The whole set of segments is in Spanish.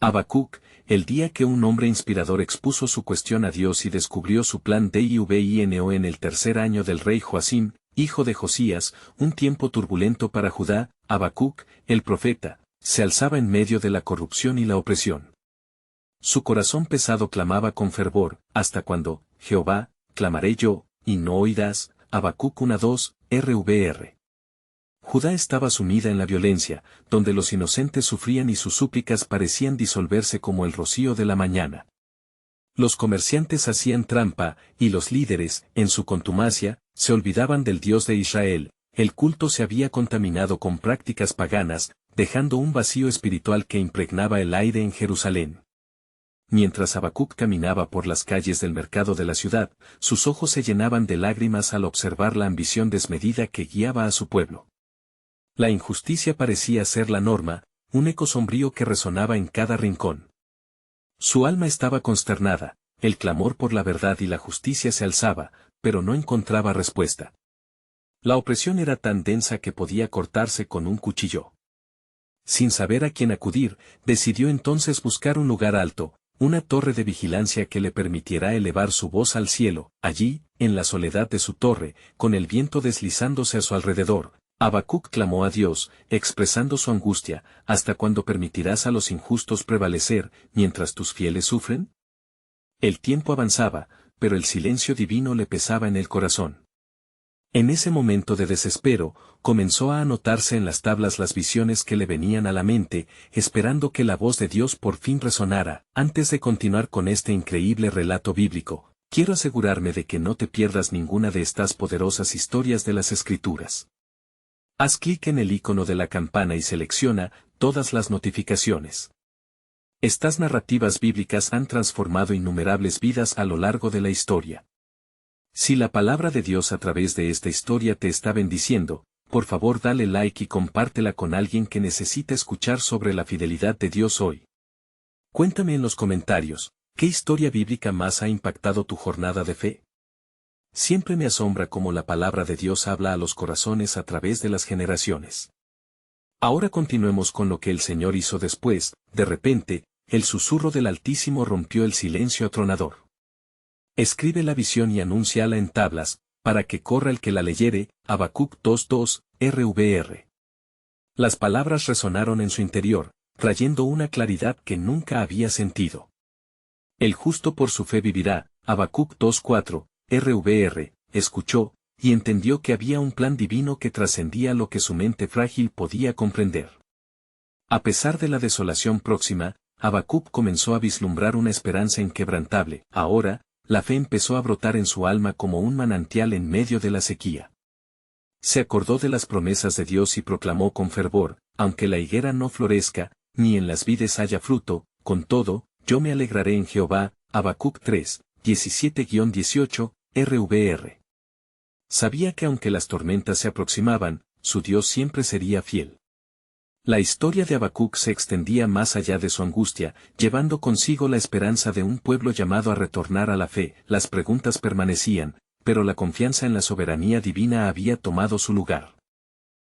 Habacuc, el día que un hombre inspirador expuso su cuestión a Dios y descubrió su plan divino en el tercer año del rey Joacim, hijo de Josías, un tiempo turbulento para Judá. Habacuc, el profeta, se alzaba en medio de la corrupción y la opresión. Su corazón pesado clamaba con fervor, ¿hasta cuándo, Jehová, clamaré yo, y no oirás? Habacuc 1:2, RVR. Judá estaba sumida en la violencia, donde los inocentes sufrían y sus súplicas parecían disolverse como el rocío de la mañana. Los comerciantes hacían trampa, y los líderes, en su contumacia, se olvidaban del Dios de Israel. El culto se había contaminado con prácticas paganas, dejando un vacío espiritual que impregnaba el aire en Jerusalén. Mientras Habacuc caminaba por las calles del mercado de la ciudad, sus ojos se llenaban de lágrimas al observar la ambición desmedida que guiaba a su pueblo. La injusticia parecía ser la norma, un eco sombrío que resonaba en cada rincón. Su alma estaba consternada, el clamor por la verdad y la justicia se alzaba, pero no encontraba respuesta. La opresión era tan densa que podía cortarse con un cuchillo. Sin saber a quién acudir, decidió entonces buscar un lugar alto, una torre de vigilancia que le permitiera elevar su voz al cielo. Allí, en la soledad de su torre, con el viento deslizándose a su alrededor, Habacuc clamó a Dios, expresando su angustia: ¿hasta cuándo permitirás a los injustos prevalecer, mientras tus fieles sufren? El tiempo avanzaba, pero el silencio divino le pesaba en el corazón. En ese momento de desespero, comenzó a anotarse en las tablas las visiones que le venían a la mente, esperando que la voz de Dios por fin resonara. Antes de continuar con este increíble relato bíblico, quiero asegurarme de que no te pierdas ninguna de estas poderosas historias de las Escrituras. Haz clic en el icono de la campana y selecciona todas las notificaciones. Estas narrativas bíblicas han transformado innumerables vidas a lo largo de la historia. Si la palabra de Dios a través de esta historia te está bendiciendo, por favor dale like y compártela con alguien que necesita escuchar sobre la fidelidad de Dios hoy. Cuéntame en los comentarios, ¿qué historia bíblica más ha impactado tu jornada de fe? Siempre me asombra cómo la palabra de Dios habla a los corazones a través de las generaciones. Ahora continuemos con lo que el Señor hizo después. De repente, el susurro del Altísimo rompió el silencio atronador. Escribe la visión y anúnciala en tablas, para que corra el que la leyere. Habacuc 2:2, RVR. Las palabras resonaron en su interior, trayendo una claridad que nunca había sentido. El justo por su fe vivirá. Habacuc 2:4, RVR, escuchó, y entendió que había un plan divino que trascendía lo que su mente frágil podía comprender. A pesar de la desolación próxima, Habacuc comenzó a vislumbrar una esperanza inquebrantable. Ahora, la fe empezó a brotar en su alma como un manantial en medio de la sequía. Se acordó de las promesas de Dios y proclamó con fervor: aunque la higuera no florezca, ni en las vides haya fruto, con todo, yo me alegraré en Jehová. Habacuc 3, 17-18, RVR. Sabía que aunque las tormentas se aproximaban, su Dios siempre sería fiel. La historia de Habacuc se extendía más allá de su angustia, llevando consigo la esperanza de un pueblo llamado a retornar a la fe. Las preguntas permanecían, pero la confianza en la soberanía divina había tomado su lugar.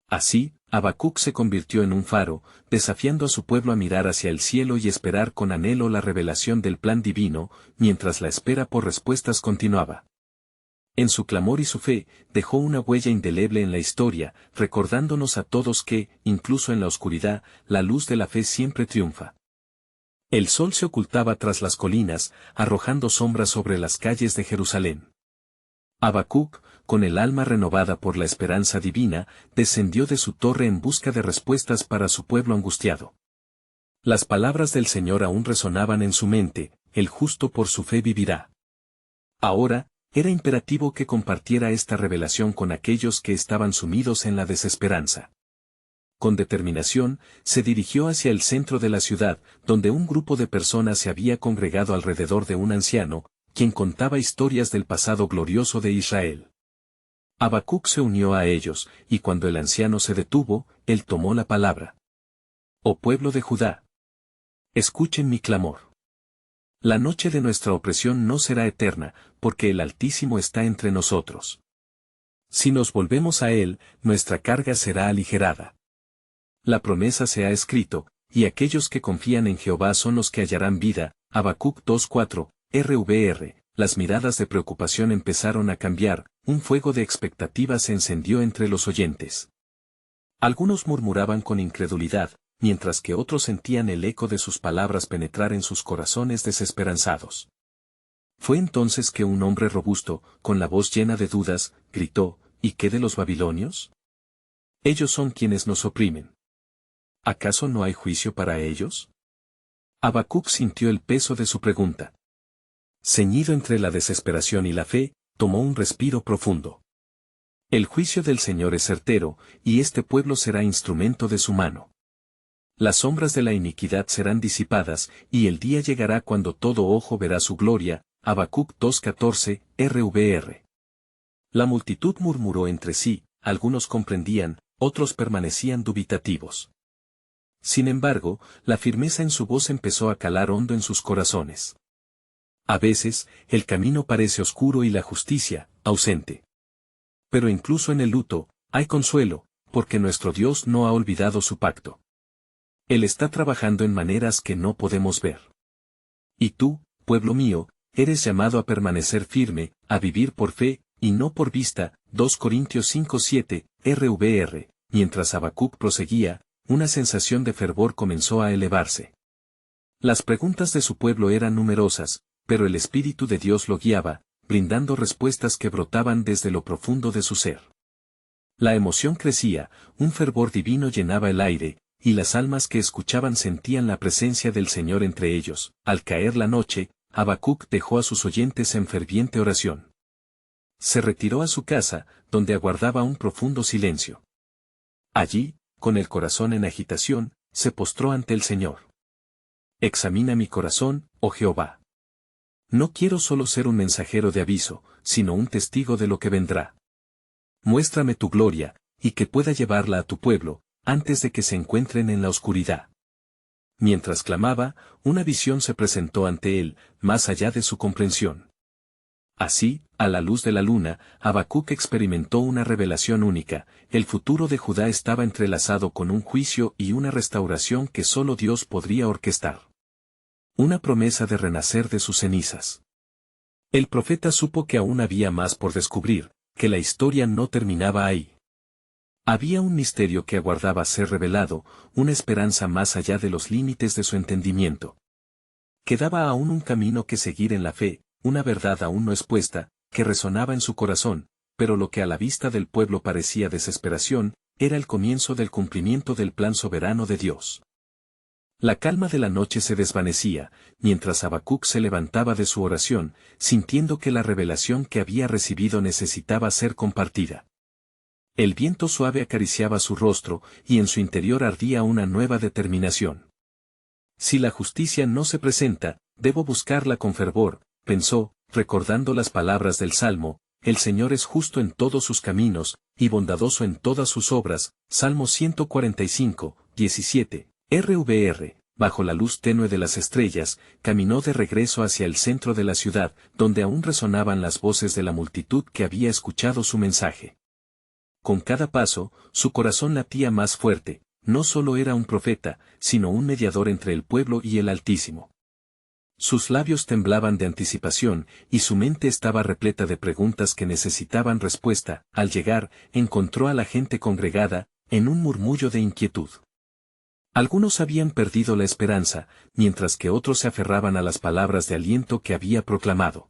Así, Habacuc se convirtió en un faro, desafiando a su pueblo a mirar hacia el cielo y esperar con anhelo la revelación del plan divino, mientras la espera por respuestas continuaba. En su clamor y su fe, dejó una huella indeleble en la historia, recordándonos a todos que, incluso en la oscuridad, la luz de la fe siempre triunfa. El sol se ocultaba tras las colinas, arrojando sombras sobre las calles de Jerusalén. Habacuc, con el alma renovada por la esperanza divina, descendió de su torre en busca de respuestas para su pueblo angustiado. Las palabras del Señor aún resonaban en su mente: el justo por su fe vivirá. Ahora, era imperativo que compartiera esta revelación con aquellos que estaban sumidos en la desesperanza. Con determinación, se dirigió hacia el centro de la ciudad, donde un grupo de personas se había congregado alrededor de un anciano, quien contaba historias del pasado glorioso de Israel. Habacuc se unió a ellos, y cuando el anciano se detuvo, él tomó la palabra. Oh pueblo de Judá, escuchen mi clamor. La noche de nuestra opresión no será eterna, porque el Altísimo está entre nosotros. Si nos volvemos a Él, nuestra carga será aligerada. La promesa se ha escrito: y aquellos que confían en Jehová son los que hallarán vida. Habacuc 2:4, RVR. Las miradas de preocupación empezaron a cambiar, un fuego de expectativa se encendió entre los oyentes. Algunos murmuraban con incredulidad, mientras que otros sentían el eco de sus palabras penetrar en sus corazones desesperanzados. Fue entonces que un hombre robusto, con la voz llena de dudas, gritó: ¿Y qué de los babilonios? Ellos son quienes nos oprimen. ¿Acaso no hay juicio para ellos? Habacuc sintió el peso de su pregunta. Ceñido entre la desesperación y la fe, tomó un respiro profundo. El juicio del Señor es certero, y este pueblo será instrumento de su mano. Las sombras de la iniquidad serán disipadas, y el día llegará cuando todo ojo verá su gloria. Habacuc 2:14, RVR. La multitud murmuró entre sí, algunos comprendían, otros permanecían dubitativos. Sin embargo, la firmeza en su voz empezó a calar hondo en sus corazones. A veces, el camino parece oscuro y la justicia, ausente. Pero incluso en el luto, hay consuelo, porque nuestro Dios no ha olvidado su pacto. Él está trabajando en maneras que no podemos ver. Y tú, pueblo mío, eres llamado a permanecer firme, a vivir por fe, y no por vista. 2 Corintios 5:7, RVR. Mientras Habacuc proseguía, una sensación de fervor comenzó a elevarse. Las preguntas de su pueblo eran numerosas, pero el Espíritu de Dios lo guiaba, brindando respuestas que brotaban desde lo profundo de su ser. La emoción crecía, un fervor divino llenaba el aire, y las almas que escuchaban sentían la presencia del Señor entre ellos. Al caer la noche, Habacuc dejó a sus oyentes en ferviente oración. Se retiró a su casa, donde aguardaba un profundo silencio. Allí, con el corazón en agitación, se postró ante el Señor. Examina mi corazón, oh Jehová. No quiero solo ser un mensajero de aviso, sino un testigo de lo que vendrá. Muéstrame tu gloria, y que pueda llevarla a tu pueblo, antes de que se encuentren en la oscuridad. Mientras clamaba, una visión se presentó ante él, más allá de su comprensión. Así, a la luz de la luna, Habacuc experimentó una revelación única: el futuro de Judá estaba entrelazado con un juicio y una restauración que solo Dios podría orquestar. Una promesa de renacer de sus cenizas. El profeta supo que aún había más por descubrir, que la historia no terminaba ahí. Había un misterio que aguardaba ser revelado, una esperanza más allá de los límites de su entendimiento. Quedaba aún un camino que seguir en la fe, una verdad aún no expuesta, que resonaba en su corazón, pero lo que a la vista del pueblo parecía desesperación, era el comienzo del cumplimiento del plan soberano de Dios. La calma de la noche se desvanecía, mientras Habacuc se levantaba de su oración, sintiendo que la revelación que había recibido necesitaba ser compartida. El viento suave acariciaba su rostro, y en su interior ardía una nueva determinación. Si la justicia no se presenta, debo buscarla con fervor, pensó, recordando las palabras del Salmo: el Señor es justo en todos sus caminos, y bondadoso en todas sus obras. Salmo 145, 17. RVR, bajo la luz tenue de las estrellas, caminó de regreso hacia el centro de la ciudad, donde aún resonaban las voces de la multitud que había escuchado su mensaje. Con cada paso, su corazón latía más fuerte. No solo era un profeta, sino un mediador entre el pueblo y el Altísimo. Sus labios temblaban de anticipación, y su mente estaba repleta de preguntas que necesitaban respuesta. Al llegar, encontró a la gente congregada, en un murmullo de inquietud. Algunos habían perdido la esperanza, mientras que otros se aferraban a las palabras de aliento que había proclamado.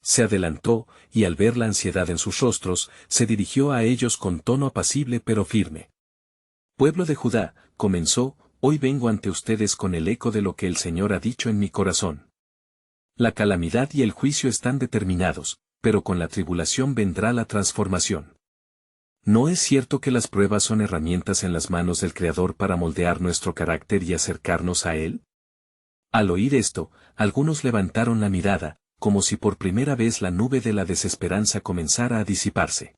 Se adelantó, y al ver la ansiedad en sus rostros, se dirigió a ellos con tono apacible pero firme. Pueblo de Judá, comenzó: hoy vengo ante ustedes con el eco de lo que el Señor ha dicho en mi corazón. La calamidad y el juicio están determinados, pero con la tribulación vendrá la transformación. ¿No es cierto que las pruebas son herramientas en las manos del Creador para moldear nuestro carácter y acercarnos a Él? Al oír esto, algunos levantaron la mirada, como si por primera vez la nube de la desesperanza comenzara a disiparse.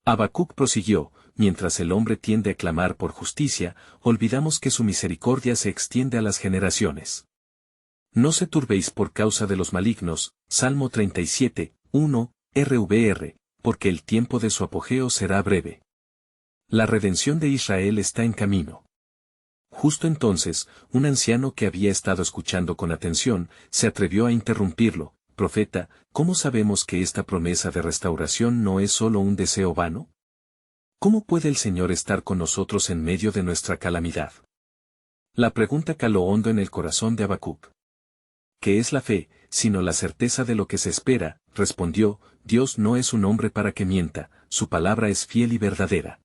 Habacuc prosiguió: mientras el hombre tiende a clamar por justicia, olvidamos que su misericordia se extiende a las generaciones. No se turbéis por causa de los malignos. Salmo 37, 1, RVR, porque el tiempo de su apogeo será breve. La redención de Israel está en camino. Justo entonces, un anciano que había estado escuchando con atención, se atrevió a interrumpirlo. Profeta, ¿cómo sabemos que esta promesa de restauración no es solo un deseo vano? ¿Cómo puede el Señor estar con nosotros en medio de nuestra calamidad? La pregunta caló hondo en el corazón de Habacuc. ¿Qué es la fe, sino la certeza de lo que se espera? Respondió, Dios no es un hombre para que mienta, su palabra es fiel y verdadera.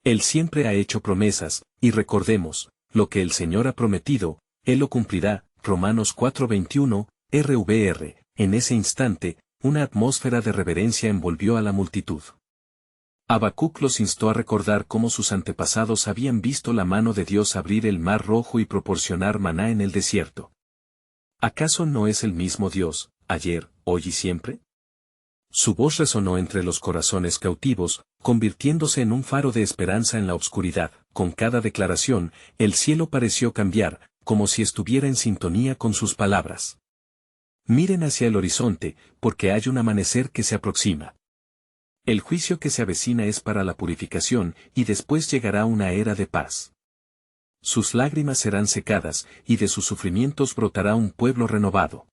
Él siempre ha hecho promesas, y recordemos, lo que el Señor ha prometido, Él lo cumplirá. Romanos 4:21, RVR. En ese instante, una atmósfera de reverencia envolvió a la multitud. Habacuc los instó a recordar cómo sus antepasados habían visto la mano de Dios abrir el mar rojo y proporcionar maná en el desierto. ¿Acaso no es el mismo Dios, ayer, hoy y siempre? Su voz resonó entre los corazones cautivos, convirtiéndose en un faro de esperanza en la oscuridad. Con cada declaración, el cielo pareció cambiar, como si estuviera en sintonía con sus palabras. Miren hacia el horizonte, porque hay un amanecer que se aproxima. El juicio que se avecina es para la purificación, y después llegará una era de paz. Sus lágrimas serán secadas, y de sus sufrimientos brotará un pueblo renovado.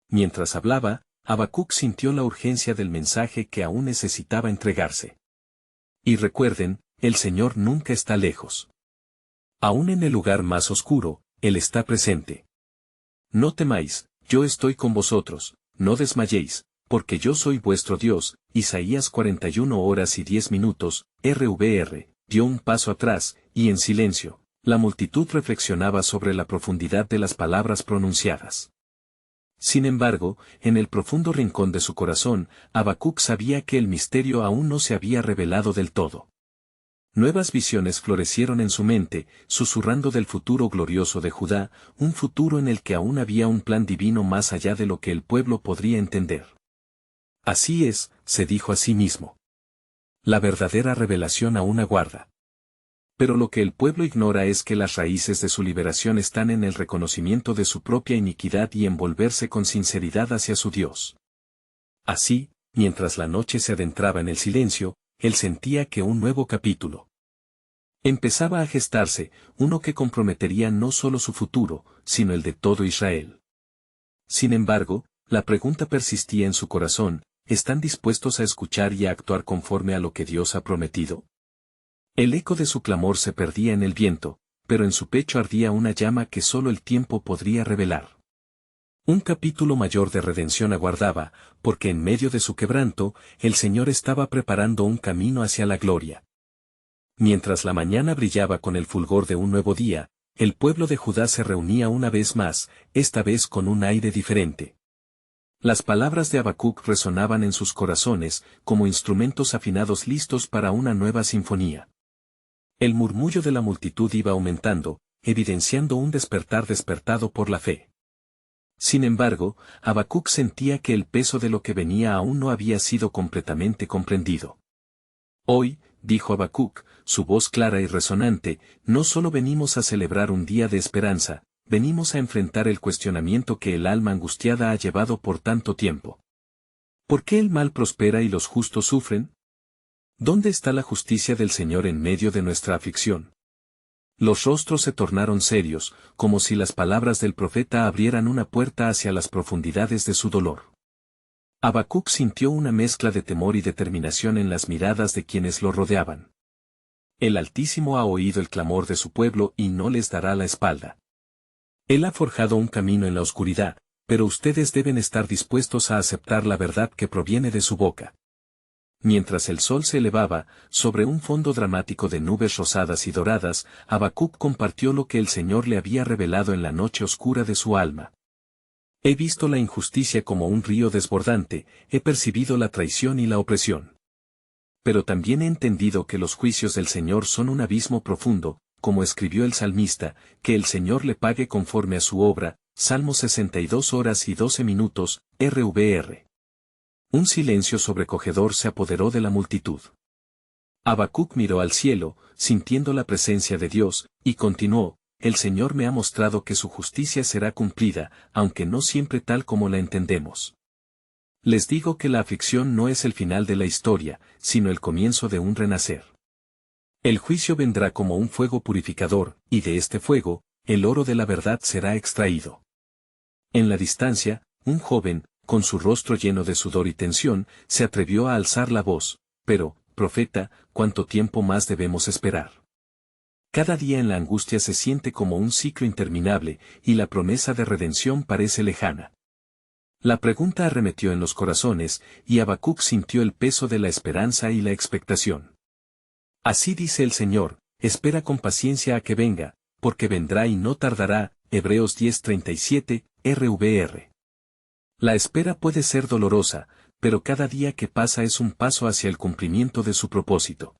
Mientras hablaba, Habacuc sintió la urgencia del mensaje que aún necesitaba entregarse. Y recuerden, el Señor nunca está lejos. Aún en el lugar más oscuro, Él está presente. No temáis, yo estoy con vosotros, no desmayéis, porque yo soy vuestro Dios. Isaías 41:10, RVR, dio un paso atrás, y en silencio, la multitud reflexionaba sobre la profundidad de las palabras pronunciadas. Sin embargo, en el profundo rincón de su corazón, Habacuc sabía que el misterio aún no se había revelado del todo. Nuevas visiones florecieron en su mente, susurrando del futuro glorioso de Judá, un futuro en el que aún había un plan divino más allá de lo que el pueblo podría entender. Así es, se dijo a sí mismo. La verdadera revelación aún aguarda. Pero lo que el pueblo ignora es que las raíces de su liberación están en el reconocimiento de su propia iniquidad y en volverse con sinceridad hacia su Dios. Así, mientras la noche se adentraba en el silencio, él sentía que un nuevo capítulo empezaba a gestarse, uno que comprometería no solo su futuro, sino el de todo Israel. Sin embargo, la pregunta persistía en su corazón, ¿están dispuestos a escuchar y a actuar conforme a lo que Dios ha prometido? El eco de su clamor se perdía en el viento, pero en su pecho ardía una llama que solo el tiempo podría revelar. Un capítulo mayor de redención aguardaba, porque en medio de su quebranto, el Señor estaba preparando un camino hacia la gloria. Mientras la mañana brillaba con el fulgor de un nuevo día, el pueblo de Judá se reunía una vez más, esta vez con un aire diferente. Las palabras de Habacuc resonaban en sus corazones, como instrumentos afinados listos para una nueva sinfonía. El murmullo de la multitud iba aumentando, evidenciando un despertar despertado por la fe. Sin embargo, Habacuc sentía que el peso de lo que venía aún no había sido completamente comprendido. Hoy, dijo Habacuc, su voz clara y resonante, no solo venimos a celebrar un día de esperanza, venimos a enfrentar el cuestionamiento que el alma angustiada ha llevado por tanto tiempo. ¿Por qué el mal prospera y los justos sufren? ¿Dónde está la justicia del Señor en medio de nuestra aflicción? Los rostros se tornaron serios, como si las palabras del profeta abrieran una puerta hacia las profundidades de su dolor. Habacuc sintió una mezcla de temor y determinación en las miradas de quienes lo rodeaban. El Altísimo ha oído el clamor de su pueblo y no les dará la espalda. Él ha forjado un camino en la oscuridad, pero ustedes deben estar dispuestos a aceptar la verdad que proviene de su boca. Mientras el sol se elevaba, sobre un fondo dramático de nubes rosadas y doradas, Habacuc compartió lo que el Señor le había revelado en la noche oscura de su alma. He visto la injusticia como un río desbordante, he percibido la traición y la opresión. Pero también he entendido que los juicios del Señor son un abismo profundo, como escribió el salmista, que el Señor le pague conforme a su obra. Salmo 62:12, RVR. Un silencio sobrecogedor se apoderó de la multitud. Habacuc miró al cielo, sintiendo la presencia de Dios, y continuó, el Señor me ha mostrado que su justicia será cumplida, aunque no siempre tal como la entendemos. Les digo que la aflicción no es el final de la historia, sino el comienzo de un renacer. El juicio vendrá como un fuego purificador, y de este fuego, el oro de la verdad será extraído. En la distancia, un joven, con su rostro lleno de sudor y tensión, se atrevió a alzar la voz, pero, profeta, ¿cuánto tiempo más debemos esperar? Cada día en la angustia se siente como un ciclo interminable, y la promesa de redención parece lejana. La pregunta arremetió en los corazones, y Habacuc sintió el peso de la esperanza y la expectación. Así dice el Señor, espera con paciencia a que venga, porque vendrá y no tardará, Hebreos 10:37, RVR. La espera puede ser dolorosa, pero cada día que pasa es un paso hacia el cumplimiento de su propósito.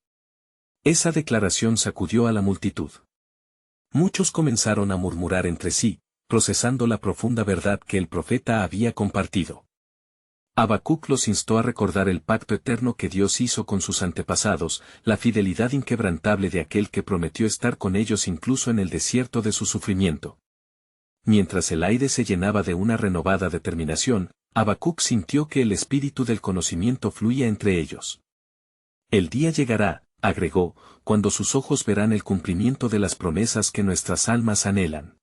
Esa declaración sacudió a la multitud. Muchos comenzaron a murmurar entre sí, procesando la profunda verdad que el profeta había compartido. Habacuc los instó a recordar el pacto eterno que Dios hizo con sus antepasados, la fidelidad inquebrantable de aquel que prometió estar con ellos incluso en el desierto de su sufrimiento. Mientras el aire se llenaba de una renovada determinación, Habacuc sintió que el espíritu del conocimiento fluía entre ellos. El día llegará, agregó, cuando sus ojos verán el cumplimiento de las promesas que nuestras almas anhelan.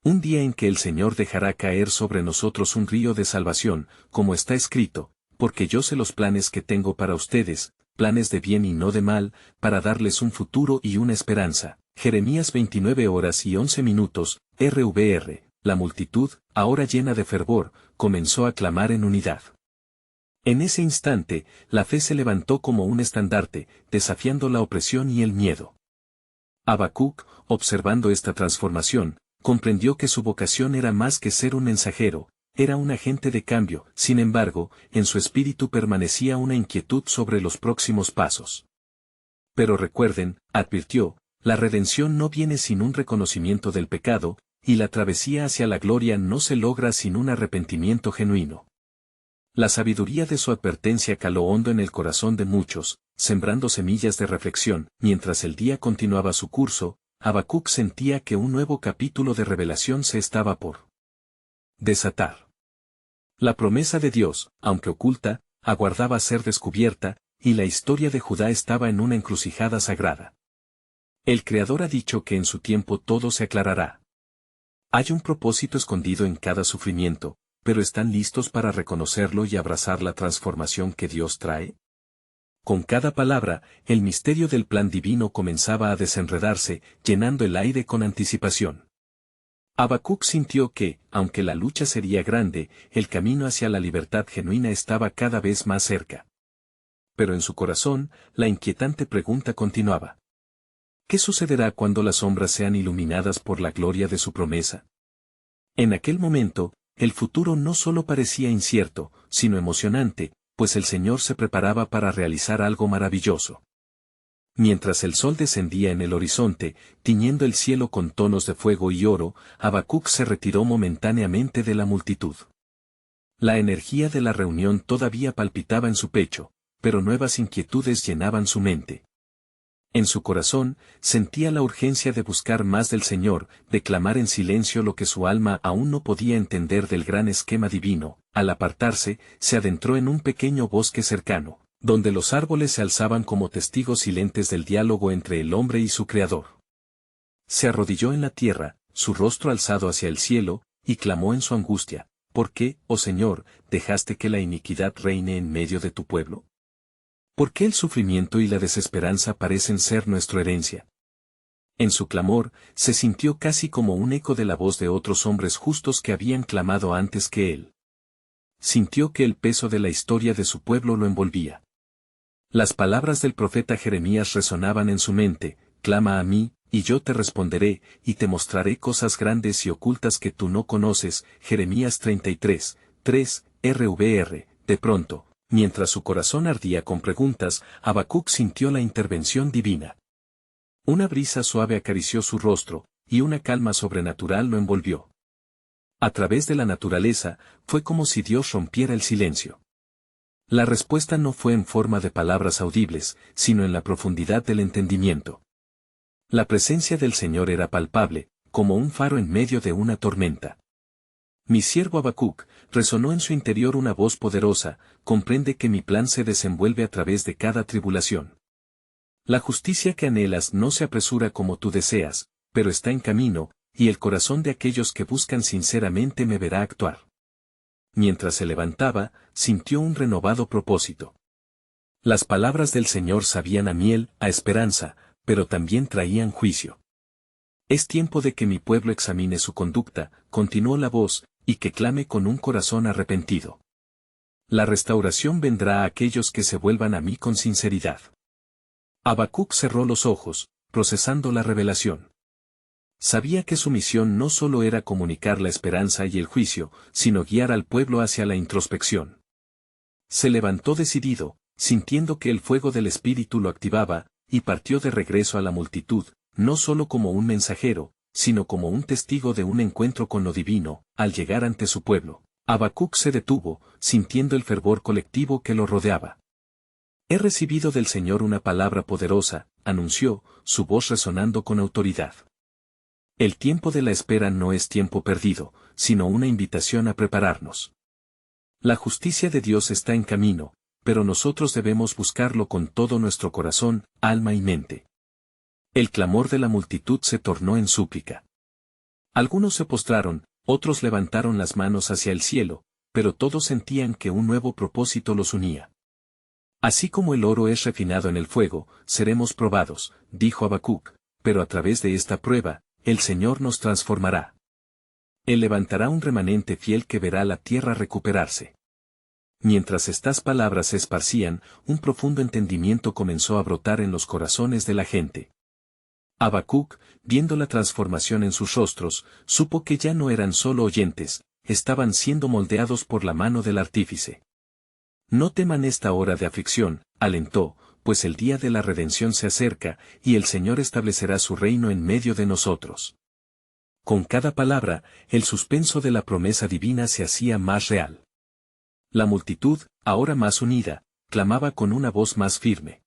Un día en que el Señor dejará caer sobre nosotros un río de salvación, como está escrito, porque yo sé los planes que tengo para ustedes, planes de bien y no de mal, para darles un futuro y una esperanza. Jeremías 29:11, RVR. La multitud, ahora llena de fervor, comenzó a clamar en unidad. En ese instante, la fe se levantó como un estandarte, desafiando la opresión y el miedo. Habacuc, observando esta transformación, comprendió que su vocación era más que ser un mensajero, era un agente de cambio. Sin embargo, en su espíritu permanecía una inquietud sobre los próximos pasos. Pero recuerden, advirtió, la redención no viene sin un reconocimiento del pecado, y la travesía hacia la gloria no se logra sin un arrepentimiento genuino. La sabiduría de su advertencia caló hondo en el corazón de muchos, sembrando semillas de reflexión. Mientras el día continuaba su curso, Habacuc sentía que un nuevo capítulo de revelación se estaba por desatar. La promesa de Dios, aunque oculta, aguardaba ser descubierta, y la historia de Judá estaba en una encrucijada sagrada. El Creador ha dicho que en su tiempo todo se aclarará. Hay un propósito escondido en cada sufrimiento, pero ¿están listos para reconocerlo y abrazar la transformación que Dios trae? Con cada palabra, el misterio del plan divino comenzaba a desenredarse, llenando el aire con anticipación. Habacuc sintió que, aunque la lucha sería grande, el camino hacia la libertad genuina estaba cada vez más cerca. Pero en su corazón, la inquietante pregunta continuaba. ¿Qué sucederá cuando las sombras sean iluminadas por la gloria de su promesa? En aquel momento, el futuro no solo parecía incierto, sino emocionante, pues el Señor se preparaba para realizar algo maravilloso. Mientras el sol descendía en el horizonte, tiñendo el cielo con tonos de fuego y oro, Habacuc se retiró momentáneamente de la multitud. La energía de la reunión todavía palpitaba en su pecho, pero nuevas inquietudes llenaban su mente. En su corazón, sentía la urgencia de buscar más del Señor, de clamar en silencio lo que su alma aún no podía entender del gran esquema divino. Al apartarse, se adentró en un pequeño bosque cercano, donde los árboles se alzaban como testigos silentes del diálogo entre el hombre y su Creador. Se arrodilló en la tierra, su rostro alzado hacia el cielo, y clamó en su angustia, ¿por qué, oh Señor, dejaste que la iniquidad reine en medio de tu pueblo? ¿Por qué el sufrimiento y la desesperanza parecen ser nuestra herencia? En su clamor, se sintió casi como un eco de la voz de otros hombres justos que habían clamado antes que él. Sintió que el peso de la historia de su pueblo lo envolvía. Las palabras del profeta Jeremías resonaban en su mente, clama a mí, y yo te responderé, y te mostraré cosas grandes y ocultas que tú no conoces. Jeremías 33:3, RVR. De pronto, mientras su corazón ardía con preguntas, Habacuc sintió la intervención divina. Una brisa suave acarició su rostro, y una calma sobrenatural lo envolvió. A través de la naturaleza, fue como si Dios rompiera el silencio. La respuesta no fue en forma de palabras audibles, sino en la profundidad del entendimiento. La presencia del Señor era palpable, como un faro en medio de una tormenta. Mi siervo Habacuc, resonó en su interior una voz poderosa, comprende que mi plan se desenvuelve a través de cada tribulación. La justicia que anhelas no se apresura como tú deseas, pero está en camino, y el corazón de aquellos que buscan sinceramente me verá actuar. Mientras se levantaba, sintió un renovado propósito. Las palabras del Señor sabían a miel, a esperanza, pero también traían juicio. Es tiempo de que mi pueblo examine su conducta, continuó la voz, y que clame con un corazón arrepentido. La restauración vendrá a aquellos que se vuelvan a mí con sinceridad. Habacuc cerró los ojos, procesando la revelación. Sabía que su misión no solo era comunicar la esperanza y el juicio, sino guiar al pueblo hacia la introspección. Se levantó decidido, sintiendo que el fuego del Espíritu lo activaba, y partió de regreso a la multitud, no solo como un mensajero, sino como un testigo de un encuentro con lo divino. Al llegar ante su pueblo, Habacuc se detuvo, sintiendo el fervor colectivo que lo rodeaba. He recibido del Señor una palabra poderosa, anunció, su voz resonando con autoridad. El tiempo de la espera no es tiempo perdido, sino una invitación a prepararnos. La justicia de Dios está en camino, pero nosotros debemos buscarlo con todo nuestro corazón, alma y mente. El clamor de la multitud se tornó en súplica. Algunos se postraron, otros levantaron las manos hacia el cielo, pero todos sentían que un nuevo propósito los unía. Así como el oro es refinado en el fuego, seremos probados, dijo Habacuc, pero a través de esta prueba, el Señor nos transformará. Él levantará un remanente fiel que verá la tierra recuperarse. Mientras estas palabras se esparcían, un profundo entendimiento comenzó a brotar en los corazones de la gente. Habacuc, viendo la transformación en sus rostros, supo que ya no eran solo oyentes, estaban siendo moldeados por la mano del artífice. No teman esta hora de aflicción, alentó, pues el día de la redención se acerca, y el Señor establecerá su reino en medio de nosotros. Con cada palabra, el suspenso de la promesa divina se hacía más real. La multitud, ahora más unida, clamaba con una voz más firme.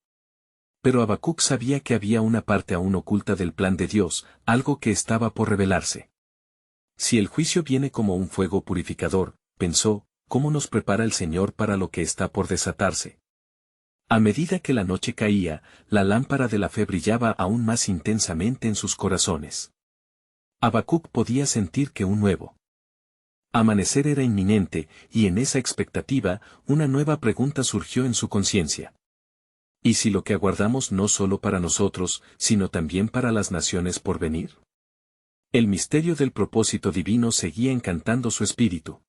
Pero Habacuc sabía que había una parte aún oculta del plan de Dios, algo que estaba por revelarse. Si el juicio viene como un fuego purificador, pensó, ¿cómo nos prepara el Señor para lo que está por desatarse? A medida que la noche caía, la lámpara de la fe brillaba aún más intensamente en sus corazones. Habacuc podía sentir que un nuevo amanecer era inminente, y en esa expectativa, una nueva pregunta surgió en su conciencia. ¿Y si lo que aguardamos no solo para nosotros, sino también para las naciones por venir? El misterio del propósito divino seguía encantando su espíritu.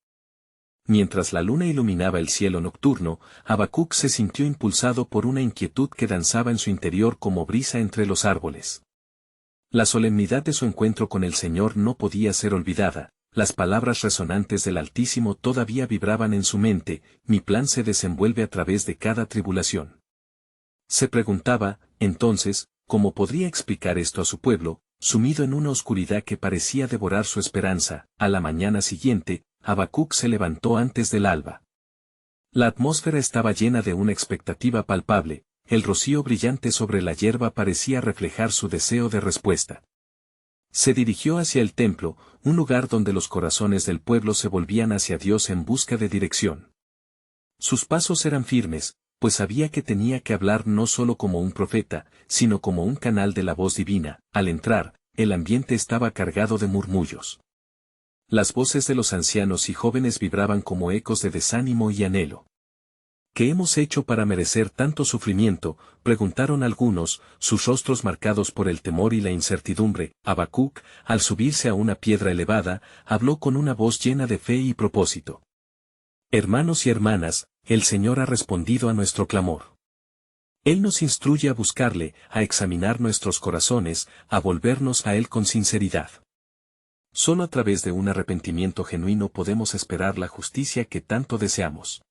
Mientras la luna iluminaba el cielo nocturno, Habacuc se sintió impulsado por una inquietud que danzaba en su interior como brisa entre los árboles. La solemnidad de su encuentro con el Señor no podía ser olvidada, las palabras resonantes del Altísimo todavía vibraban en su mente, mi plan se desenvuelve a través de cada tribulación. Se preguntaba, entonces, cómo podría explicar esto a su pueblo, sumido en una oscuridad que parecía devorar su esperanza. A la mañana siguiente, Habacuc se levantó antes del alba. La atmósfera estaba llena de una expectativa palpable, el rocío brillante sobre la hierba parecía reflejar su deseo de respuesta. Se dirigió hacia el templo, un lugar donde los corazones del pueblo se volvían hacia Dios en busca de dirección. Sus pasos eran firmes, pues sabía que tenía que hablar no solo como un profeta, sino como un canal de la voz divina. Al entrar, el ambiente estaba cargado de murmullos. Las voces de los ancianos y jóvenes vibraban como ecos de desánimo y anhelo. ¿Qué hemos hecho para merecer tanto sufrimiento?, preguntaron algunos, sus rostros marcados por el temor y la incertidumbre. Habacuc, al subirse a una piedra elevada, habló con una voz llena de fe y propósito. Hermanos y hermanas, el Señor ha respondido a nuestro clamor. Él nos instruye a buscarle, a examinar nuestros corazones, a volvernos a Él con sinceridad. Solo a través de un arrepentimiento genuino podemos esperar la justicia que tanto deseamos.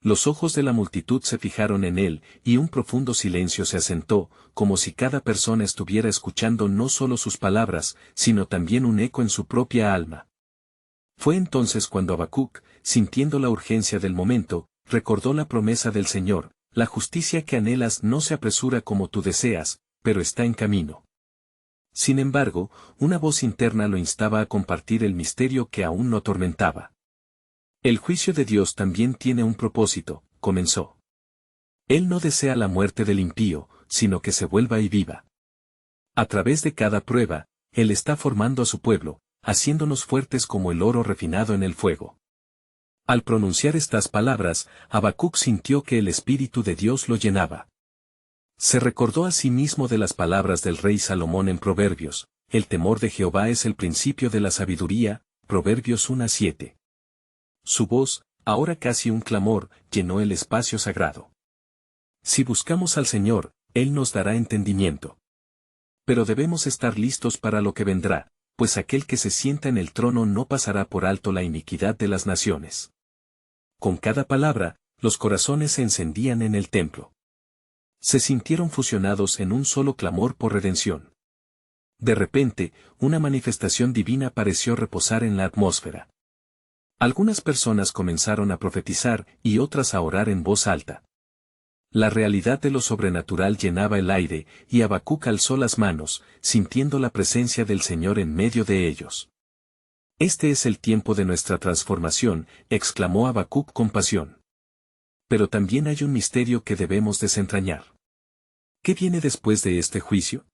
Los ojos de la multitud se fijaron en él, y un profundo silencio se asentó, como si cada persona estuviera escuchando no solo sus palabras, sino también un eco en su propia alma. Fue entonces cuando Habacuc, sintiendo la urgencia del momento, recordó la promesa del Señor: la justicia que anhelas no se apresura como tú deseas, pero está en camino. Sin embargo, una voz interna lo instaba a compartir el misterio que aún lo atormentaba. El juicio de Dios también tiene un propósito, comenzó. Él no desea la muerte del impío, sino que se vuelva y viva. A través de cada prueba, Él está formando a su pueblo, haciéndonos fuertes como el oro refinado en el fuego. Al pronunciar estas palabras, Habacuc sintió que el Espíritu de Dios lo llenaba. Se recordó a sí mismo de las palabras del rey Salomón en Proverbios: el temor de Jehová es el principio de la sabiduría, Proverbios 1:7. Su voz, ahora casi un clamor, llenó el espacio sagrado. Si buscamos al Señor, Él nos dará entendimiento. Pero debemos estar listos para lo que vendrá, pues aquel que se sienta en el trono no pasará por alto la iniquidad de las naciones. Con cada palabra, los corazones se encendían en el templo. Se sintieron fusionados en un solo clamor por redención. De repente, una manifestación divina pareció reposar en la atmósfera. Algunas personas comenzaron a profetizar y otras a orar en voz alta. La realidad de lo sobrenatural llenaba el aire, y Habacuc alzó las manos, sintiendo la presencia del Señor en medio de ellos. Este es el tiempo de nuestra transformación, exclamó Habacuc con pasión. Pero también hay un misterio que debemos desentrañar. ¿Qué viene después de este juicio?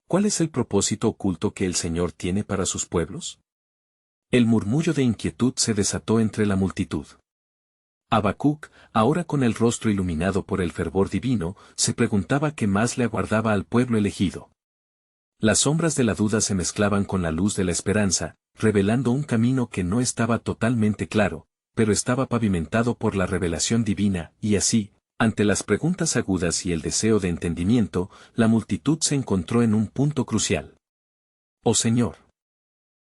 ¿Cuál es el propósito oculto que el Señor tiene para sus pueblos? El murmullo de inquietud se desató entre la multitud. Habacuc, ahora con el rostro iluminado por el fervor divino, se preguntaba qué más le aguardaba al pueblo elegido. Las sombras de la duda se mezclaban con la luz de la esperanza, revelando un camino que no estaba totalmente claro, pero estaba pavimentado por la revelación divina, y así, ante las preguntas agudas y el deseo de entendimiento, la multitud se encontró en un punto crucial. Oh Señor,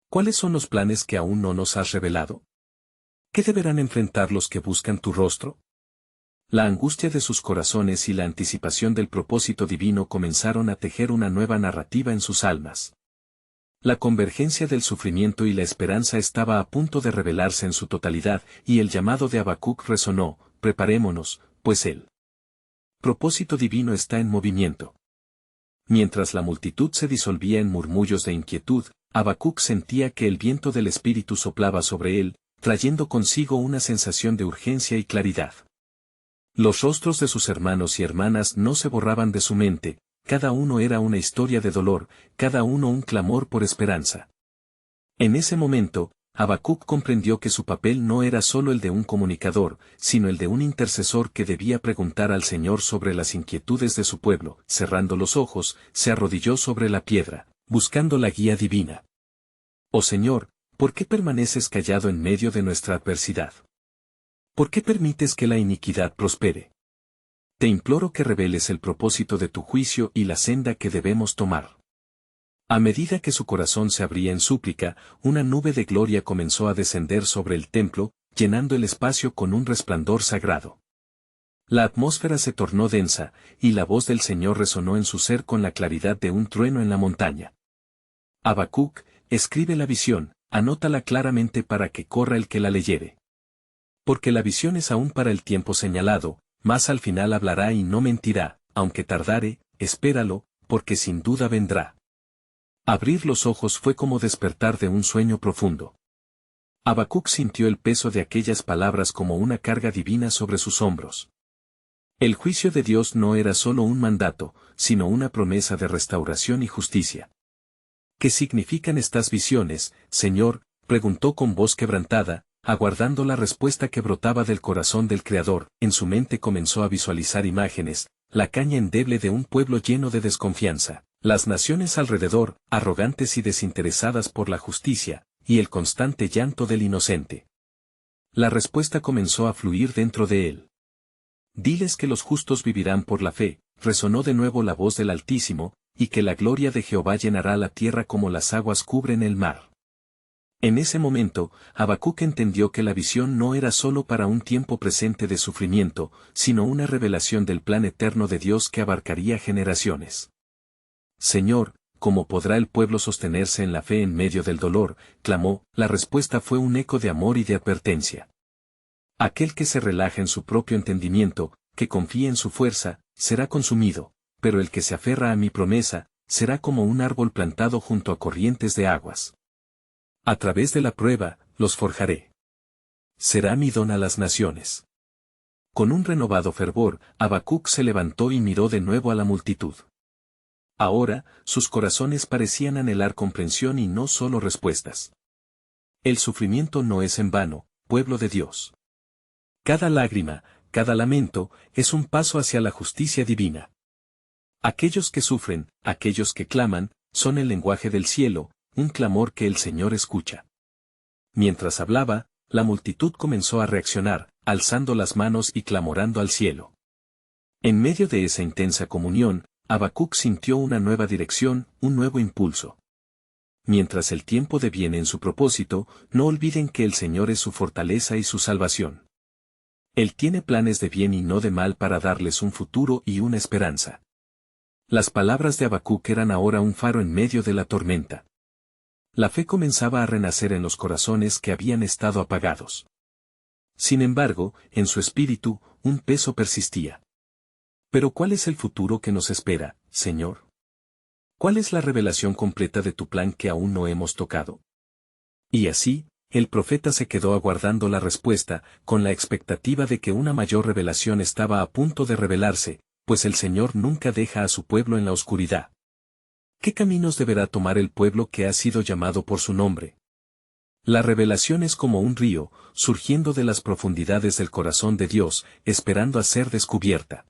¿cuáles son los planes que aún no nos has revelado? ¿Qué deberán enfrentar los que buscan tu rostro? La angustia de sus corazones y la anticipación del propósito divino comenzaron a tejer una nueva narrativa en sus almas. La convergencia del sufrimiento y la esperanza estaba a punto de revelarse en su totalidad, y el llamado de Habacuc resonó: preparémonos, pues el propósito divino está en movimiento. Mientras la multitud se disolvía en murmullos de inquietud, Habacuc sentía que el viento del Espíritu soplaba sobre él, trayendo consigo una sensación de urgencia y claridad. Los rostros de sus hermanos y hermanas no se borraban de su mente, cada uno era una historia de dolor, cada uno un clamor por esperanza. En ese momento, Habacuc comprendió que su papel no era solo el de un comunicador, sino el de un intercesor que debía preguntar al Señor sobre las inquietudes de su pueblo. Cerrando los ojos, se arrodilló sobre la piedra, buscando la guía divina. Oh Señor, ¿por qué permaneces callado en medio de nuestra adversidad? ¿Por qué permites que la iniquidad prospere? Te imploro que reveles el propósito de tu juicio y la senda que debemos tomar. A medida que su corazón se abría en súplica, una nube de gloria comenzó a descender sobre el templo, llenando el espacio con un resplandor sagrado. La atmósfera se tornó densa, y la voz del Señor resonó en su ser con la claridad de un trueno en la montaña. Habacuc, escribe la visión, anótala claramente para que corra el que la leyere. Porque la visión es aún para el tiempo señalado, mas al final hablará y no mentirá, aunque tardare, espéralo, porque sin duda vendrá. Abrir los ojos fue como despertar de un sueño profundo. Habacuc sintió el peso de aquellas palabras como una carga divina sobre sus hombros. El juicio de Dios no era solo un mandato, sino una promesa de restauración y justicia. ¿Qué significan estas visiones, Señor?, preguntó con voz quebrantada, aguardando la respuesta que brotaba del corazón del Creador. En su mente comenzó a visualizar imágenes: la caña endeble de un pueblo lleno de desconfianza, las naciones alrededor, arrogantes y desinteresadas por la justicia, y el constante llanto del inocente. La respuesta comenzó a fluir dentro de él. Diles que los justos vivirán por la fe, resonó de nuevo la voz del Altísimo, y que la gloria de Jehová llenará la tierra como las aguas cubren el mar. En ese momento, Habacuc entendió que la visión no era solo para un tiempo presente de sufrimiento, sino una revelación del plan eterno de Dios que abarcaría generaciones. Señor, ¿cómo podrá el pueblo sostenerse en la fe en medio del dolor?, clamó. La respuesta fue un eco de amor y de advertencia. Aquel que se relaja en su propio entendimiento, que confía en su fuerza, será consumido, pero el que se aferra a mi promesa, será como un árbol plantado junto a corrientes de aguas. A través de la prueba, los forjaré. Será mi don a las naciones. Con un renovado fervor, Habacuc se levantó y miró de nuevo a la multitud. Ahora, sus corazones parecían anhelar comprensión y no solo respuestas. El sufrimiento no es en vano, pueblo de Dios. Cada lágrima, cada lamento, es un paso hacia la justicia divina. Aquellos que sufren, aquellos que claman, son el lenguaje del cielo, un clamor que el Señor escucha. Mientras hablaba, la multitud comenzó a reaccionar, alzando las manos y clamorando al cielo. En medio de esa intensa comunión, Habacuc sintió una nueva dirección, un nuevo impulso. Mientras el tiempo deviene en su propósito, no olviden que el Señor es su fortaleza y su salvación. Él tiene planes de bien y no de mal para darles un futuro y una esperanza. Las palabras de Habacuc eran ahora un faro en medio de la tormenta. La fe comenzaba a renacer en los corazones que habían estado apagados. Sin embargo, en su espíritu, un peso persistía. Pero ¿cuál es el futuro que nos espera, Señor? ¿Cuál es la revelación completa de tu plan que aún no hemos tocado? Y así, el profeta se quedó aguardando la respuesta, con la expectativa de que una mayor revelación estaba a punto de revelarse, pues el Señor nunca deja a su pueblo en la oscuridad. ¿Qué caminos deberá tomar el pueblo que ha sido llamado por su nombre? La revelación es como un río, surgiendo de las profundidades del corazón de Dios, esperando a ser descubierta.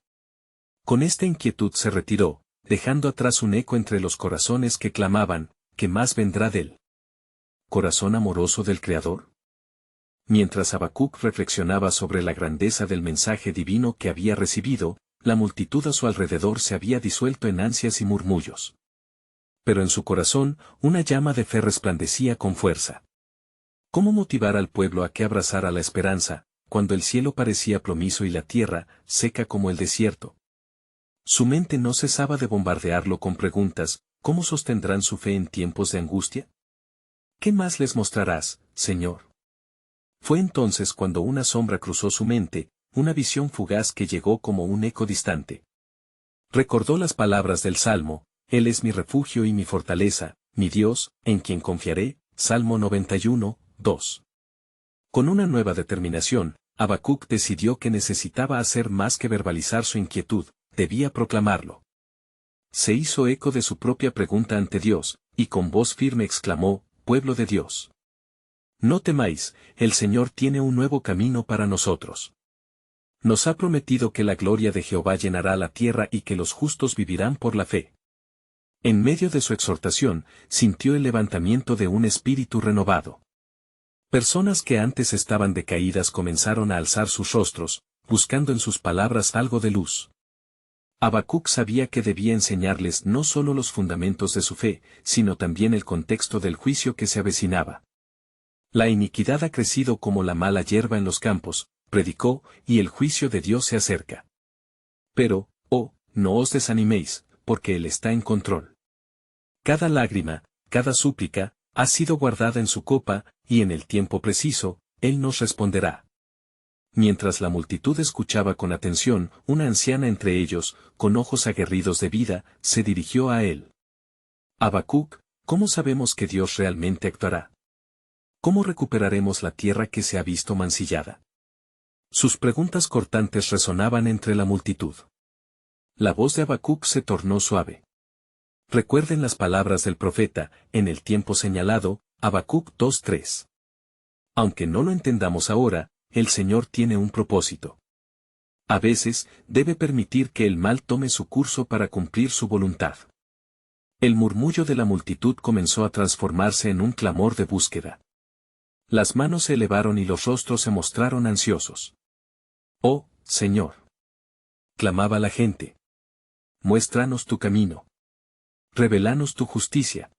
Con esta inquietud se retiró, dejando atrás un eco entre los corazones que clamaban, ¿qué más vendrá de él? ¿Corazón amoroso del Creador? Mientras Habacuc reflexionaba sobre la grandeza del mensaje divino que había recibido, la multitud a su alrededor se había disuelto en ansias y murmullos. Pero en su corazón, una llama de fe resplandecía con fuerza. ¿Cómo motivar al pueblo a que abrazara la esperanza, cuando el cielo parecía plomizo y la tierra, seca como el desierto? Su mente no cesaba de bombardearlo con preguntas, ¿cómo sostendrán su fe en tiempos de angustia? ¿Qué más les mostrarás, Señor? Fue entonces cuando una sombra cruzó su mente, una visión fugaz que llegó como un eco distante. Recordó las palabras del Salmo, Él es mi refugio y mi fortaleza, mi Dios, en quien confiaré, Salmo 91, 2. Con una nueva determinación, Habacuc decidió que necesitaba hacer más que verbalizar su inquietud, debía proclamarlo. Se hizo eco de su propia pregunta ante Dios, y con voz firme exclamó, pueblo de Dios. No temáis, el Señor tiene un nuevo camino para nosotros. Nos ha prometido que la gloria de Jehová llenará la tierra y que los justos vivirán por la fe. En medio de su exhortación, sintió el levantamiento de un espíritu renovado. Personas que antes estaban decaídas comenzaron a alzar sus rostros, buscando en sus palabras algo de luz. Habacuc sabía que debía enseñarles no solo los fundamentos de su fe, sino también el contexto del juicio que se avecinaba. La iniquidad ha crecido como la mala hierba en los campos, predicó, y el juicio de Dios se acerca. Pero, no os desaniméis, porque Él está en control. Cada lágrima, cada súplica, ha sido guardada en su copa, y en el tiempo preciso, Él nos responderá. Mientras la multitud escuchaba con atención, una anciana entre ellos, con ojos aguerridos de vida, se dirigió a él. Habacuc, ¿cómo sabemos que Dios realmente actuará? ¿Cómo recuperaremos la tierra que se ha visto mancillada? Sus preguntas cortantes resonaban entre la multitud. La voz de Habacuc se tornó suave. Recuerden las palabras del profeta, en el tiempo señalado, Habacuc 2:3. Aunque no lo entendamos ahora, el Señor tiene un propósito. A veces, debe permitir que el mal tome su curso para cumplir su voluntad. El murmullo de la multitud comenzó a transformarse en un clamor de búsqueda. Las manos se elevaron y los rostros se mostraron ansiosos. «Oh, Señor», clamaba la gente. «Muéstranos tu camino. Revélanos tu justicia».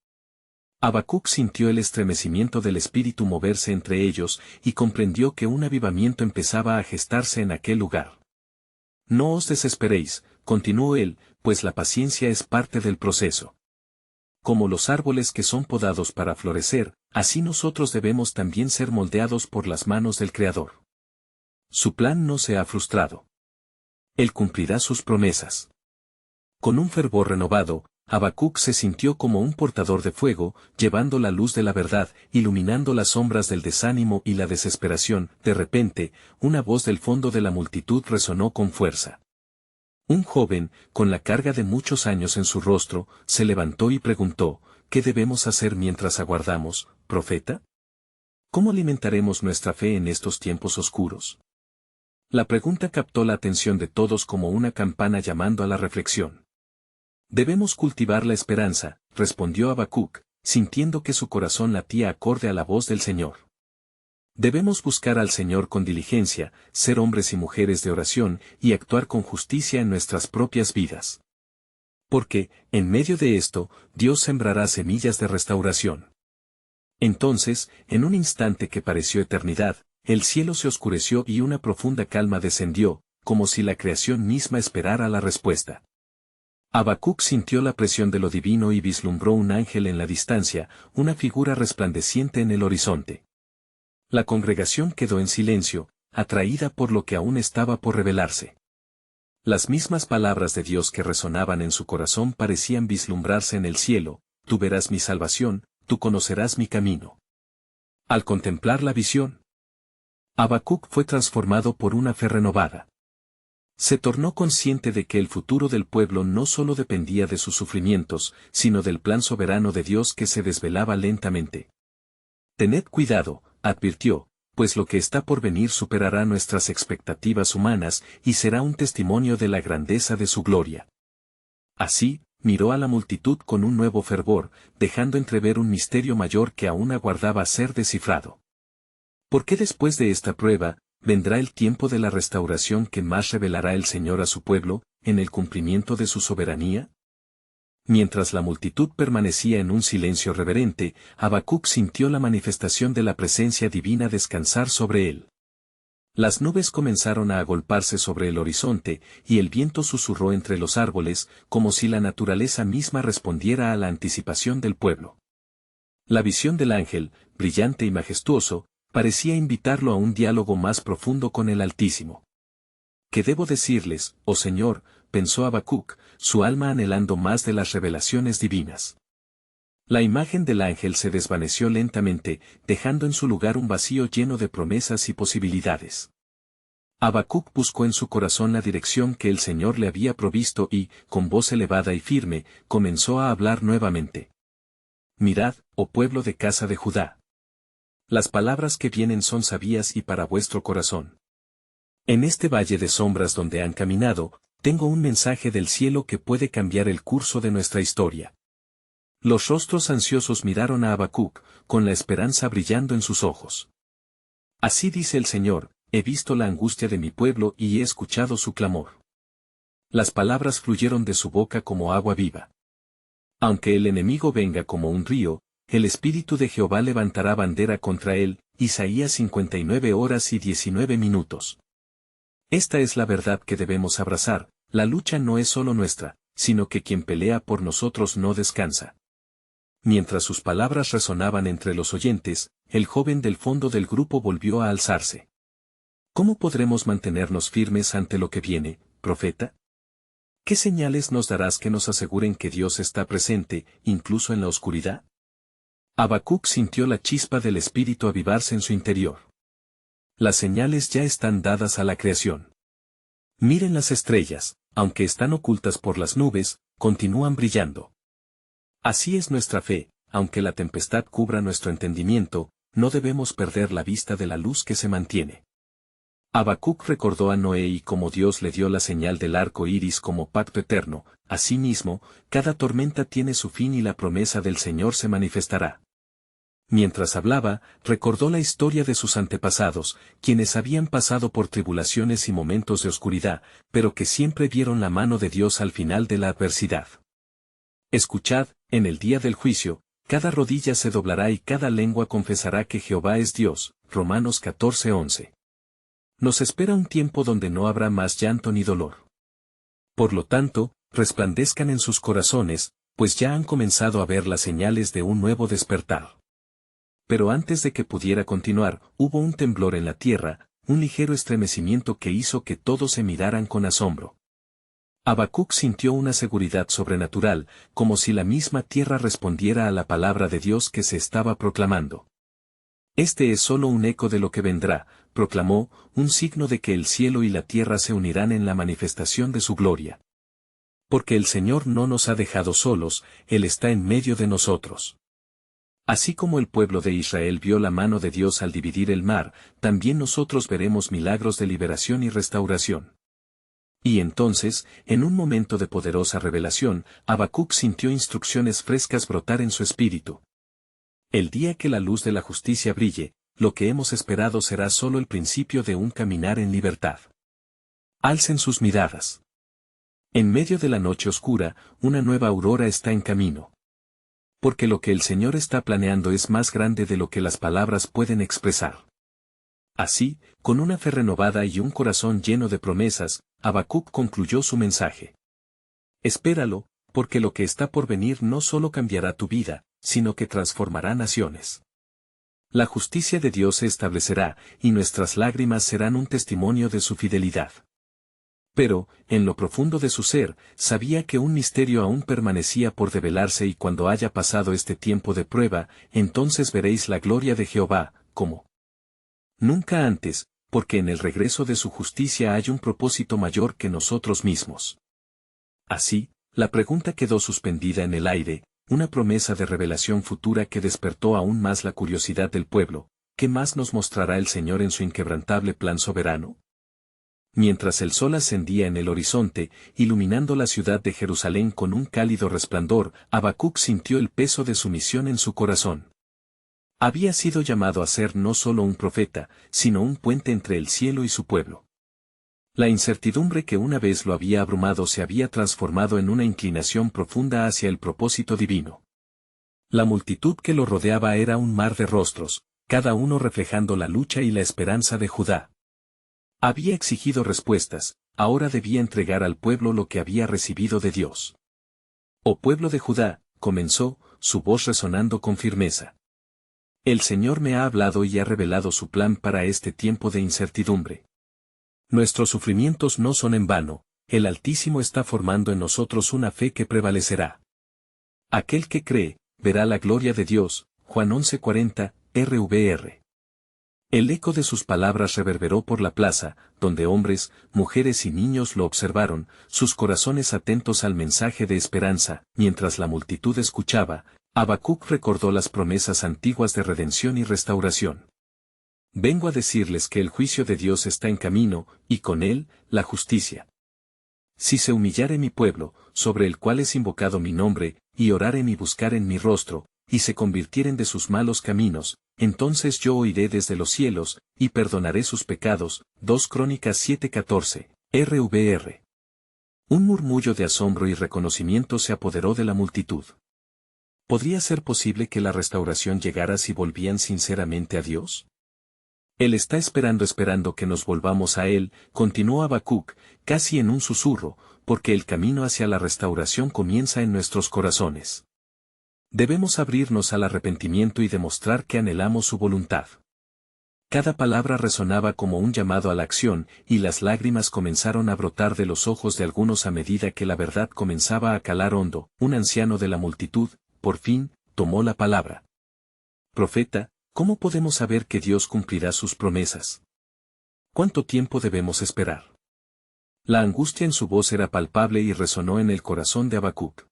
Habacuc sintió el estremecimiento del espíritu moverse entre ellos y comprendió que un avivamiento empezaba a gestarse en aquel lugar. «No os desesperéis», continuó él, «pues la paciencia es parte del proceso. Como los árboles que son podados para florecer, así nosotros debemos también ser moldeados por las manos del Creador. Su plan no se ha frustrado. Él cumplirá sus promesas». Con un fervor renovado, Habacuc se sintió como un portador de fuego, llevando la luz de la verdad, iluminando las sombras del desánimo y la desesperación. De repente, una voz del fondo de la multitud resonó con fuerza. Un joven, con la carga de muchos años en su rostro, se levantó y preguntó, ¿qué debemos hacer mientras aguardamos, profeta? ¿Cómo alimentaremos nuestra fe en estos tiempos oscuros? La pregunta captó la atención de todos como una campana llamando a la reflexión. Debemos cultivar la esperanza, respondió Habacuc, sintiendo que su corazón latía acorde a la voz del Señor. Debemos buscar al Señor con diligencia, ser hombres y mujeres de oración y actuar con justicia en nuestras propias vidas. Porque, en medio de esto, Dios sembrará semillas de restauración. Entonces, en un instante que pareció eternidad, el cielo se oscureció y una profunda calma descendió, como si la creación misma esperara la respuesta. Habacuc sintió la presión de lo divino y vislumbró un ángel en la distancia, una figura resplandeciente en el horizonte. La congregación quedó en silencio, atraída por lo que aún estaba por revelarse. Las mismas palabras de Dios que resonaban en su corazón parecían vislumbrarse en el cielo: tú verás mi salvación, tú conocerás mi camino. Al contemplar la visión, Habacuc fue transformado por una fe renovada. Se tornó consciente de que el futuro del pueblo no solo dependía de sus sufrimientos, sino del plan soberano de Dios que se desvelaba lentamente. Tened cuidado, advirtió, pues lo que está por venir superará nuestras expectativas humanas y será un testimonio de la grandeza de su gloria. Así, miró a la multitud con un nuevo fervor, dejando entrever un misterio mayor que aún aguardaba ser descifrado. ¿Por qué después de esta prueba, vendrá el tiempo de la restauración que más revelará el Señor a su pueblo, en el cumplimiento de su soberanía? Mientras la multitud permanecía en un silencio reverente, Habacuc sintió la manifestación de la presencia divina descansar sobre él. Las nubes comenzaron a agolparse sobre el horizonte, y el viento susurró entre los árboles, como si la naturaleza misma respondiera a la anticipación del pueblo. La visión del ángel, brillante y majestuoso, parecía invitarlo a un diálogo más profundo con el Altísimo. ¿Qué debo decirles, oh Señor?, pensó Habacuc, su alma anhelando más de las revelaciones divinas. La imagen del ángel se desvaneció lentamente, dejando en su lugar un vacío lleno de promesas y posibilidades. Habacuc buscó en su corazón la dirección que el Señor le había provisto y, con voz elevada y firme, comenzó a hablar nuevamente. Mirad, oh pueblo de casa de Judá. Las palabras que vienen son sabias y para vuestro corazón. En este valle de sombras donde han caminado, tengo un mensaje del cielo que puede cambiar el curso de nuestra historia. Los rostros ansiosos miraron a Habacuc, con la esperanza brillando en sus ojos. Así dice el Señor: he visto la angustia de mi pueblo y he escuchado su clamor. Las palabras fluyeron de su boca como agua viva. Aunque el enemigo venga como un río, el Espíritu de Jehová levantará bandera contra él. Isaías 59:19. Esta es la verdad que debemos abrazar: la lucha no es solo nuestra, sino que quien pelea por nosotros no descansa. Mientras sus palabras resonaban entre los oyentes, el joven del fondo del grupo volvió a alzarse. ¿Cómo podremos mantenernos firmes ante lo que viene, profeta? ¿Qué señales nos darás que nos aseguren que Dios está presente, incluso en la oscuridad? Habacuc sintió la chispa del Espíritu avivarse en su interior. Las señales ya están dadas a la creación. Miren las estrellas, aunque están ocultas por las nubes, continúan brillando. Así es nuestra fe: aunque la tempestad cubra nuestro entendimiento, no debemos perder la vista de la luz que se mantiene. Habacuc recordó a Noé y cómo Dios le dio la señal del arco iris como pacto eterno. Asimismo, cada tormenta tiene su fin y la promesa del Señor se manifestará. Mientras hablaba, recordó la historia de sus antepasados, quienes habían pasado por tribulaciones y momentos de oscuridad, pero que siempre vieron la mano de Dios al final de la adversidad. Escuchad, en el día del juicio, cada rodilla se doblará y cada lengua confesará que Jehová es Dios. Romanos 14:11. Nos espera un tiempo donde no habrá más llanto ni dolor. Por lo tanto, resplandezcan en sus corazones, pues ya han comenzado a ver las señales de un nuevo despertar. Pero antes de que pudiera continuar, hubo un temblor en la tierra, un ligero estremecimiento que hizo que todos se miraran con asombro. Habacuc sintió una seguridad sobrenatural, como si la misma tierra respondiera a la palabra de Dios que se estaba proclamando. Este es solo un eco de lo que vendrá, proclamó, un signo de que el cielo y la tierra se unirán en la manifestación de su gloria. Porque el Señor no nos ha dejado solos, Él está en medio de nosotros. Así como el pueblo de Israel vio la mano de Dios al dividir el mar, también nosotros veremos milagros de liberación y restauración. Y entonces, en un momento de poderosa revelación, Habacuc sintió instrucciones frescas brotar en su espíritu. El día que la luz de la justicia brille, lo que hemos esperado será solo el principio de un caminar en libertad. Alcen sus miradas. En medio de la noche oscura, una nueva aurora está en camino. Porque lo que el Señor está planeando es más grande de lo que las palabras pueden expresar. Así, con una fe renovada y un corazón lleno de promesas, Habacuc concluyó su mensaje. Espéralo, porque lo que está por venir no solo cambiará tu vida, sino que transformará naciones. La justicia de Dios se establecerá, y nuestras lágrimas serán un testimonio de su fidelidad. Pero, en lo profundo de su ser, sabía que un misterio aún permanecía por develarse y cuando haya pasado este tiempo de prueba, entonces veréis la gloria de Jehová, como nunca antes, porque en el regreso de su justicia hay un propósito mayor que nosotros mismos. Así, la pregunta quedó suspendida en el aire, una promesa de revelación futura que despertó aún más la curiosidad del pueblo. ¿Qué más nos mostrará el Señor en su inquebrantable plan soberano? Mientras el sol ascendía en el horizonte, iluminando la ciudad de Jerusalén con un cálido resplandor, Habacuc sintió el peso de su misión en su corazón. Había sido llamado a ser no solo un profeta, sino un puente entre el cielo y su pueblo. La incertidumbre que una vez lo había abrumado se había transformado en una inclinación profunda hacia el propósito divino. La multitud que lo rodeaba era un mar de rostros, cada uno reflejando la lucha y la esperanza de Judá. Había exigido respuestas, ahora debía entregar al pueblo lo que había recibido de Dios. Oh pueblo de Judá, comenzó, su voz resonando con firmeza. El Señor me ha hablado y ha revelado su plan para este tiempo de incertidumbre. Nuestros sufrimientos no son en vano, el Altísimo está formando en nosotros una fe que prevalecerá. Aquel que cree, verá la gloria de Dios, Juan 11:40, RVR. El eco de sus palabras reverberó por la plaza, donde hombres, mujeres y niños lo observaron, sus corazones atentos al mensaje de esperanza. Mientras la multitud escuchaba, Habacuc recordó las promesas antiguas de redención y restauración. Vengo a decirles que el juicio de Dios está en camino, y con él, la justicia. Si se humillare mi pueblo, sobre el cual es invocado mi nombre, y oraren y buscaren mi rostro, y se convirtieren de sus malos caminos, entonces yo oiré desde los cielos, y perdonaré sus pecados. 2 Crónicas 7:14, RVR. Un murmullo de asombro y reconocimiento se apoderó de la multitud. ¿Podría ser posible que la restauración llegara si volvían sinceramente a Dios? Él está esperando que nos volvamos a Él, continuó Habacuc, casi en un susurro, porque el camino hacia la restauración comienza en nuestros corazones. Debemos abrirnos al arrepentimiento y demostrar que anhelamos su voluntad. Cada palabra resonaba como un llamado a la acción, y las lágrimas comenzaron a brotar de los ojos de algunos a medida que la verdad comenzaba a calar hondo. Un anciano de la multitud, por fin, tomó la palabra. Profeta, ¿cómo podemos saber que Dios cumplirá sus promesas? ¿Cuánto tiempo debemos esperar? La angustia en su voz era palpable y resonó en el corazón de Habacuc.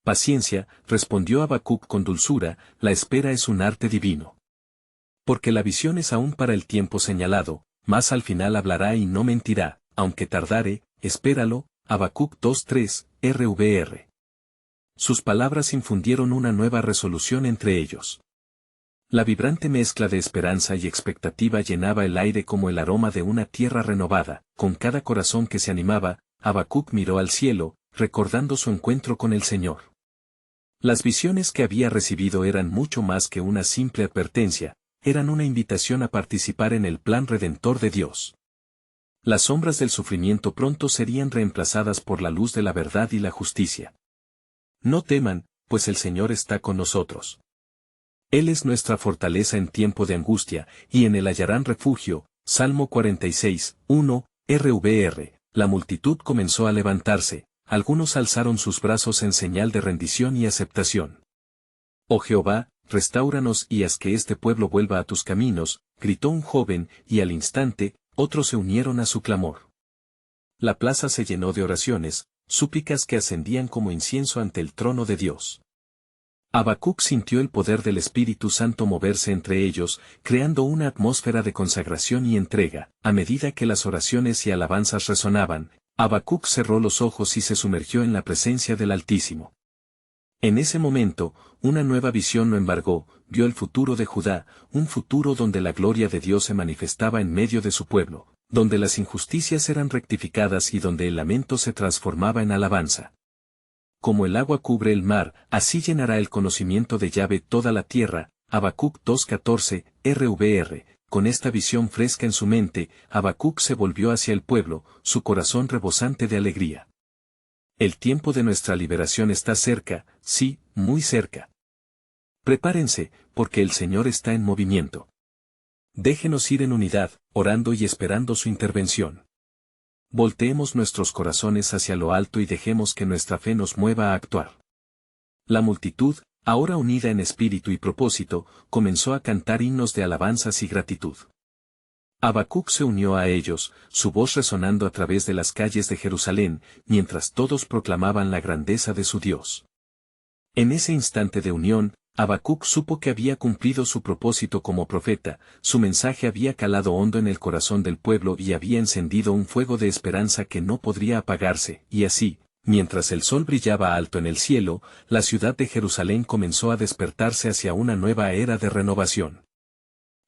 Paciencia, respondió Habacuc con dulzura, la espera es un arte divino. Porque la visión es aún para el tiempo señalado, mas al final hablará y no mentirá, aunque tardare, espéralo. Habacuc 2:3, RVR. Sus palabras infundieron una nueva resolución entre ellos. La vibrante mezcla de esperanza y expectativa llenaba el aire como el aroma de una tierra renovada. Con cada corazón que se animaba, Habacuc miró al cielo, recordando su encuentro con el Señor. Las visiones que había recibido eran mucho más que una simple advertencia, eran una invitación a participar en el plan redentor de Dios. Las sombras del sufrimiento pronto serían reemplazadas por la luz de la verdad y la justicia. No teman, pues el Señor está con nosotros. Él es nuestra fortaleza en tiempo de angustia, y en él hallarán refugio. Salmo 46, 1, RVR. La multitud comenzó a levantarse, algunos alzaron sus brazos en señal de rendición y aceptación. Oh Jehová, restáuranos y haz que este pueblo vuelva a tus caminos, gritó un joven, y al instante, otros se unieron a su clamor. La plaza se llenó de oraciones, súplicas que ascendían como incienso ante el trono de Dios. Habacuc sintió el poder del Espíritu Santo moverse entre ellos, creando una atmósfera de consagración y entrega. A medida que las oraciones y alabanzas resonaban, Habacuc cerró los ojos y se sumergió en la presencia del Altísimo. En ese momento, una nueva visión lo embargó, vio el futuro de Judá, un futuro donde la gloria de Dios se manifestaba en medio de su pueblo, donde las injusticias eran rectificadas y donde el lamento se transformaba en alabanza. Como el agua cubre el mar, así llenará el conocimiento de Yahvé toda la tierra. Habacuc 2:14, RVR. Con esta visión fresca en su mente, Habacuc se volvió hacia el pueblo, su corazón rebosante de alegría. El tiempo de nuestra liberación está cerca, sí, muy cerca. Prepárense, porque el Señor está en movimiento. Déjenos ir en unidad, orando y esperando su intervención. Volteemos nuestros corazones hacia lo alto y dejemos que nuestra fe nos mueva a actuar. La multitud, ahora unida en espíritu y propósito, comenzó a cantar himnos de alabanzas y gratitud. Habacuc se unió a ellos, su voz resonando a través de las calles de Jerusalén, mientras todos proclamaban la grandeza de su Dios. En ese instante de unión, Habacuc supo que había cumplido su propósito como profeta, su mensaje había calado hondo en el corazón del pueblo y había encendido un fuego de esperanza que no podría apagarse, y así, mientras el sol brillaba alto en el cielo, la ciudad de Jerusalén comenzó a despertarse hacia una nueva era de renovación.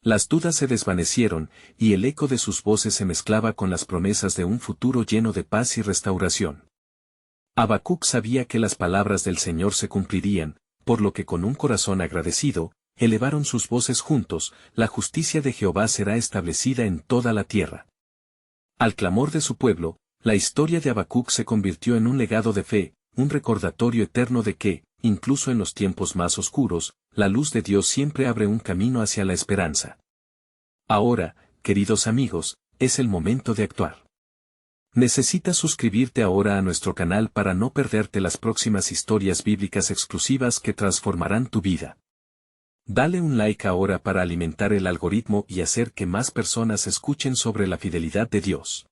Las dudas se desvanecieron, y el eco de sus voces se mezclaba con las promesas de un futuro lleno de paz y restauración. Habacuc sabía que las palabras del Señor se cumplirían, por lo que con un corazón agradecido, elevaron sus voces juntos, la justicia de Jehová será establecida en toda la tierra. Al clamor de su pueblo, la historia de Habacuc se convirtió en un legado de fe, un recordatorio eterno de que, incluso en los tiempos más oscuros, la luz de Dios siempre abre un camino hacia la esperanza. Ahora, queridos amigos, es el momento de actuar. Necesitas suscribirte ahora a nuestro canal para no perderte las próximas historias bíblicas exclusivas que transformarán tu vida. Dale un like ahora para alimentar el algoritmo y hacer que más personas escuchen sobre la fidelidad de Dios.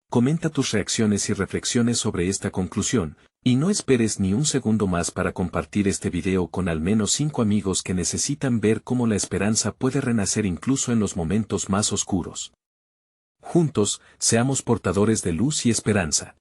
Comenta tus reacciones y reflexiones sobre esta conclusión, y no esperes ni un segundo más para compartir este video con al menos 5 amigos que necesitan ver cómo la esperanza puede renacer incluso en los momentos más oscuros. Juntos, seamos portadores de luz y esperanza.